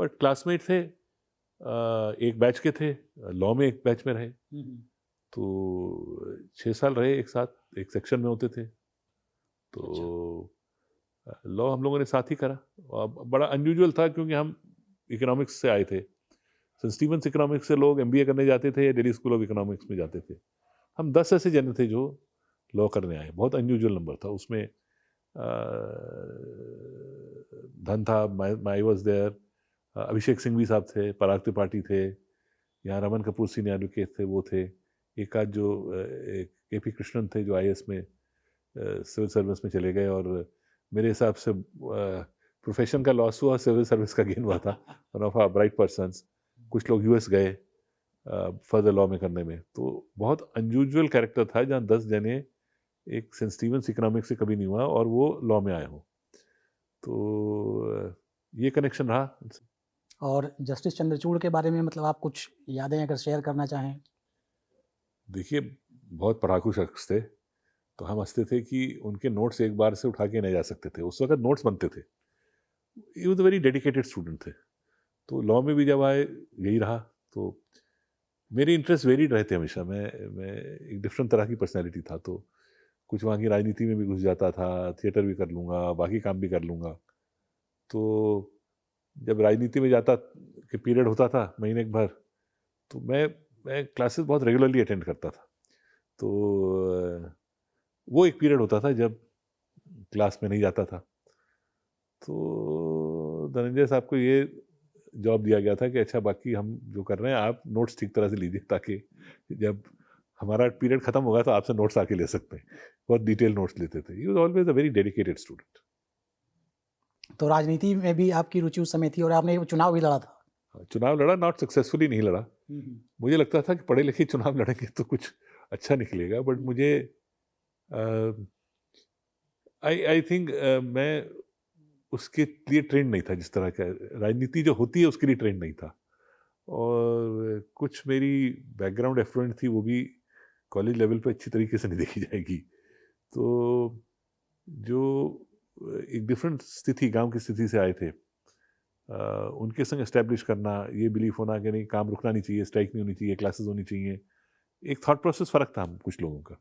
But classmate थे, एक batch के थे, लॉ में एक बैच में रहे, तो 6 साल रहे एक साथ, एक सेक्शन में होते थे। अच्छा। तो लॉ हम लोगों ने साथ ही करा। और बड़ा अनयूजुअल था क्योंकि हम इकोनॉमिक्स से आए थे। सेंट स्टीफेंस इकोनॉमिक्स से लोग एमबीए करने जाते थे या दिल्ली स्कूल ऑफ इकोनॉमिक्स में जाते थे। हम 10 ऐसे जने थे जो लॉ करने आए। बहुत अनयूजुअल नंबर था उसमें। धन था, माई वॉज देयर, अभिषेक सिंघवी साहब थे, पराग त्रिपाठी थे, यहाँ रमन कपूर सीनियर एडवोकेट थे, वो थे। एक आध जो के पी कृष्णन थे जो आईएएस में सिविल सर्विस में चले गए, और मेरे हिसाब से प्रोफेशन का लॉस हुआ, सिविल सर्विस का गेन हुआ था। One of our bright persons. कुछ लोग यूएस गए फर्दर लॉ में करने में। तो बहुत अनयूजुअल कैरेक्टर था जहाँ 10 जने, एक सेंट स्टीवेंस इकोनॉमिक्स से कभी नहीं हुआ और वो लॉ में आए हों। तो ये कनेक्शन रहा उनसे। और जस्टिस चंद्रचूड़ के बारे में मतलब आप कुछ यादें अगर शेयर करना चाहें? देखिए, बहुत पढ़ाकू शख्स थे। तो हम हंसते थे कि उनके नोट्स एक बार से उठा के नहीं जा सकते थे। उस वक्त नोट्स बनते थे। He was a very dedicated student थे। तो लॉ में भी जब आए यही रहा। तो मेरे इंटरेस्ट वेरीड रहे थे हमेशा। मैं एक डिफरेंट तरह की पर्सनैलिटी था। तो कुछ वहाँ की राजनीति में भी घुस जाता था, थिएटर भी कर लूँगा, बाकी काम भी कर लूँगा। तो जब राजनीति में जाता कि पीरियड होता था महीने भर, तो मैं क्लासेस बहुत रेगुलरली अटेंड करता था। तो वो एक पीरियड होता था जब क्लास में नहीं जाता था। तो धनंजय साहब को ये जॉब दिया गया था कि अच्छा, बाकी हम जो कर रहे हैं आप नोट्स ठीक तरह से लीजिए, ताकि जब हमारा पीरियड खत्म होगा तो आपसे नोट्स आके ले सकते हैं। बहुत डिटेल नोट्स लेते थे। He was always a very dedicated student. तो राजनीति में भी आपकी रुचि उस समय थी और आपने चुनाव भी लड़ा था। चुनाव लड़ा, नॉट सक्सेसफुली नहीं लड़ा। मुझे लगता था कि पढ़े लिखे चुनाव लड़ेंगे तो कुछ अच्छा निकलेगा, बट मुझे आई थिंक मैं उसके लिए ट्रेंड नहीं था। जिस तरह का राजनीति जो होती है उसके लिए ट्रेंड नहीं था। और कुछ मेरी बैकग्राउंड एफ्लुएंट थी, वो भी कॉलेज लेवल पे अच्छी तरीके से नहीं देखी जाएगी। तो जो एक डिफरेंट स्थिति, गांव की स्थिति से आए थे, उनके संग एस्टेब्लिश करना, ये बिलीफ होना कि नहीं, काम रुकना नहीं चाहिए, स्ट्राइक नहीं होनी चाहिए, क्लासेस होनी चाहिए। एक थॉट प्रोसेस फ़र्क था हम कुछ लोगों का।